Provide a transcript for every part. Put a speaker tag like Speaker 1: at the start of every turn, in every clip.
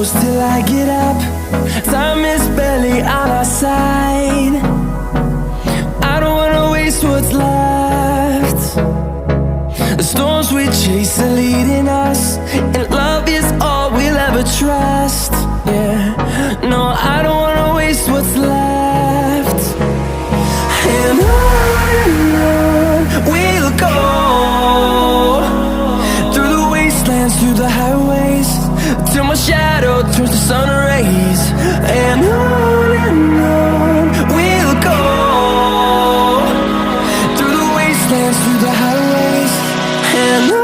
Speaker 1: Till I get up, time is barely on our side. I don't wanna waste what's left. The storms we chase are leading us, and love is all we'll ever trust. Yeah, no, I don't wanna waste what's left. And on we'll go, through the wastelands, through the highways, till my shadow turns to sun rays. And on we'll go, through the wastelands, through the highways, and on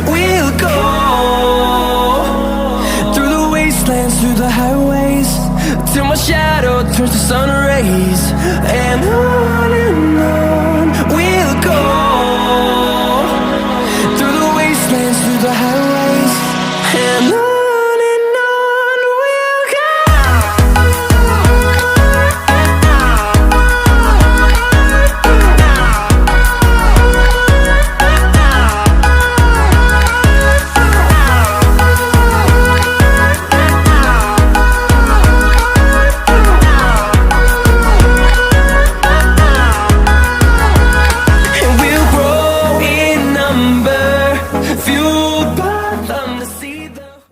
Speaker 1: we'll go. Through the highways, till my shadow turns to sun rays. And on